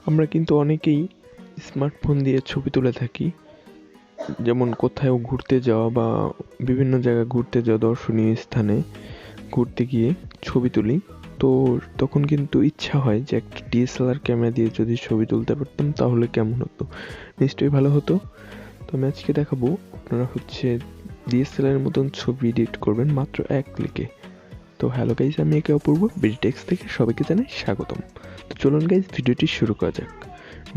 আমরা কিন্তু অনেকেই স্মার্টফোন দিয়ে ছবি তুলে থাকি, যেমন কোথাও ঘুরতে যাওয়া বা বিভিন্ন জায়গায় ঘুরতে যাওয়া, দর্শনীয় স্থানে ঘুরতে গিয়ে ছবি তুলি। তো তখন কিন্তু ইচ্ছা হয় যে একটা ডিএসএলআর ক্যামেরা দিয়ে যদি ছবি তুলতে পারতাম তাহলে কেমন হতো, নিশ্চয়ই ভালো হতো। তো আমি আজকে দেখাবো আপনারা ডিএসএলআর এর মতন ছবি এডিট করবেন মাত্র 1 ক্লিকে। তো হ্যালো গাইজ, আমি একে অপূর্ব বিডিটেক্স থেকে সবাইকে জানাই স্বাগতম। তো চলুন গাইজ ভিডিওটি শুরু করা যাক।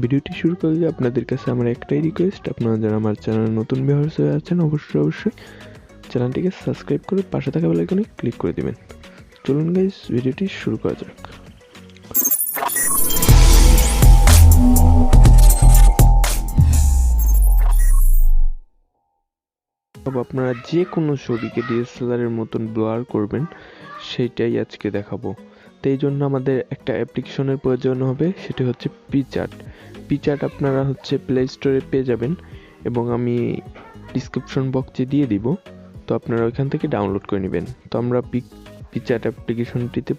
ভিডিওটি শুরু করলে আপনাদের কাছে আমার একটাই রিকোয়েস্ট, আপনারা যারা আমার চ্যানেলে নতুন ভিউয়ার্স হয়ে আছেন অবশ্যই চ্যানেলটিকে সাবস্ক্রাইব করে পাশে থাকা বেল আইকনে ক্লিক করে দিবেন। চলুন গাইজ ভিডিওটি শুরু করা যাক। আপনারা যে কোনো ছবিকে ডিএসএলআর এর মতন ব্লার করবেন সেইটাই আজকে দেখাবো। তো এই জন্য আমাদের একটা অ্যাপ্লিকেশনের প্রয়োজন হবে, সেটি হচ্ছে পিচার্ট। আপনারা প্লে স্টোরে পেয়ে যাবেন এবং আমি ডিসক্রিপশন বক্সে দিয়ে দিব, তো আপনারা ওইখান থেকে ডাউনলোড করে নেবেন। তো আমরা পিচার্ট অ্যাপ্লিকেশনটিতে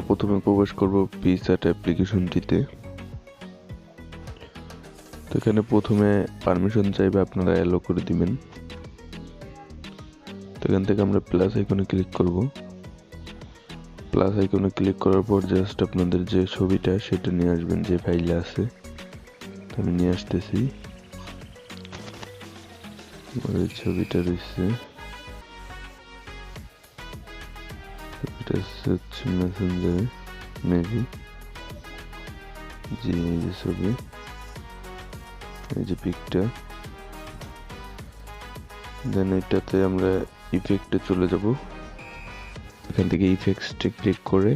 প্রথমে প্রবেশ করব পিচার্ট অ্যাপ্লিকেশনটিতে। তো এখানে প্রথমে পারমিশন চাইবে, আপনারা অ্যালো করে দিবেন। তো এখান থেকে আমরা প্লাস আইকনে ক্লিক করব। প্লাস আইকনে ক্লিক করার পর জাস্ট আপনাদের যে ছবিটা সেটা নিয়ে আসবেন, যে ফাইলে আছে। তো আমি নিয়ে আসতেছি, আমাদের ছবিটা রয়েছে, ছবিটা হচ্ছে মেসেঞ্জারে মেবি, যে এই যে ছবি, এই যে পিকটা। দেন এটাতে আমরা ইফেক্টে চলে যাব। এখান থেকে ইফেক্টসে ক্লিক করে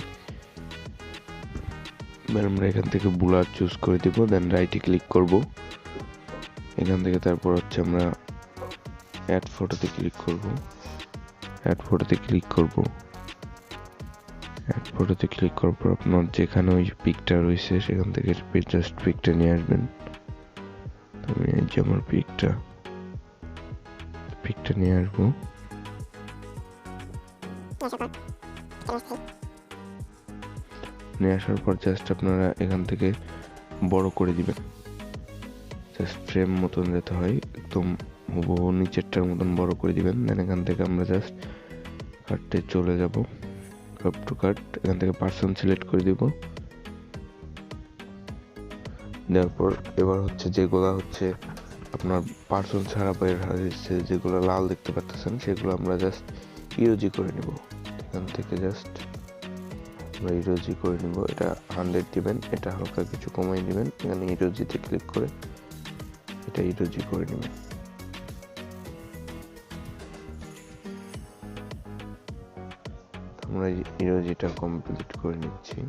আমরা এখান থেকে ব্লার চুজ করে দেব। দেন রাইটে ক্লিক করব। এখান থেকে তারপর আমরা অ্যাড ফটোতে ক্লিক করব। অ্যাড ফটোতে ক্লিক করার পর আপনার যেখানে ওই পিকটা রয়েছে সেখান থেকে জাস্ট পিকটা নিয়ে আসবেন। আমি এই যে আমার পিকটা নিয়ে আসবো। নিয়ে আসার পর জাস্ট আপনারা এখান থেকে বড় করে দিবেন, জাস্ট ফ্রেম মতন যেতে হয়, একদম হুবহু নিচেরটার মতন বড় করে দিবেন। দেন এখান থেকে আমরা জাস্ট কাটতে চলে যাব, কাট টু কাট। এখান থেকে পার্সন সিলেক্ট করে দিব। দেওয়ার পর এবার যেগুলা আপনার পার্সন ছাড়া বের হয়েছে, যেগুলো লাল দেখতে পাচ্ছেন সেগুলো আমরা জাস্ট ইরোজি করে নিব। এখান থেকে জাস্ট আমরা ইরোজি করে নিব। এটা 100 দিবেন, এটা হালকা কিছু কমাই দিবেন। এখানে ইরোজিতে ক্লিক করে এটা ইরোজি করে নেবেন। আমরা ইরোজিটা কমপ্লিট করে নিচ্ছি।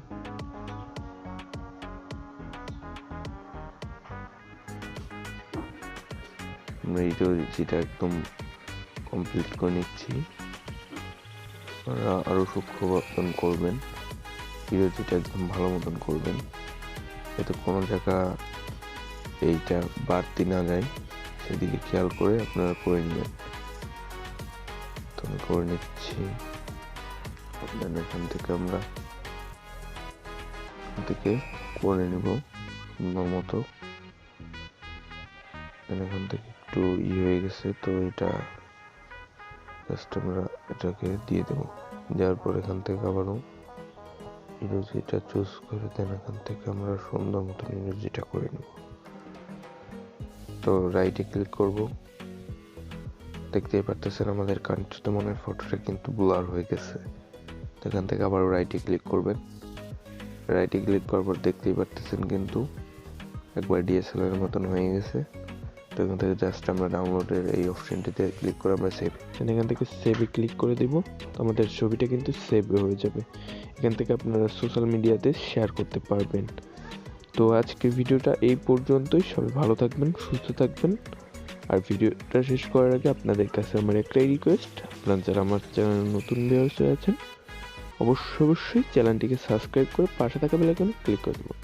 আমরা ইরোজিটা একদম কমপ্লিট করে নিচ্ছি। আরো সূক্ষ্ম মতন করবেন, ইরোজিটা একদম ভালো মতন করবেন, যাতে কোনো জায়গা এইটা বাড়তি না যায়, সেদিকে খেয়াল করে আপনারা করে নেবেন। তো আমি করে নিচ্ছি। এখান থেকে আমরা করে নিব সুন্দর মতো। এখান থেকে একটু হয়ে গেছে, তো এটা জাস্ট আমরা এটাকে দিয়ে দেব। দেওয়ার পর এখান থেকে আবারও ইরোজিটা চুজ করে দেন, এখান থেকে আমরা সুন্দর মতন ইরোজিটা করে নেব। তো রাইটে ক্লিক করব। দেখতেই পারতেছেন আমাদের কান্ট্রিতে মনের ফটোটা কিন্তু ব্লার হয়ে গেছে। এখান থেকে আবার রাইটে ক্লিক করবেন। রাইটে ক্লিক করার পর দেখতেই পারতেছেন কিন্তু একবার ডিএসএলআর এর মতন হয়ে গেছে। তো এখান থেকে জাস্ট আমরা ডাউনলোডের এই অপশনটিতে ক্লিক করে আমরা এখান থেকে সেভে ক্লিক করে দিব। তো আমাদের ছবিটা কিন্তু সেভ হয়ে যাবে। এখান থেকে আপনারা সোশ্যাল মিডিয়াতে শেয়ার করতে পারবেন। তো আজকের ভিডিওটা এই পর্যন্তই। সবাই ভালো থাকবেন, সুস্থ থাকবেন। আর ভিডিওটা শেষ করার আগে আপনাদের কাছে আমার একটাই রিকোয়েস্ট, আপনারা যারা আমার চ্যানেলে নতুন ভিউয়ার্স হয়ে আছেন অবশ্যই চ্যানেলটিকে সাবস্ক্রাইব করে পাশে থাকা বেল আইকনে ক্লিক করে দেবেন।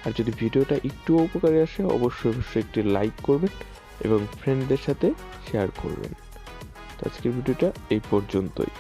আর যদি ভিডিওটা একটু উপকারে আসে অবশ্যই একটি লাইক করবেন এবং ফ্রেন্ডদের সাথে শেয়ার করবেন। তো আজকের ভিডিওটা এই পর্যন্তই।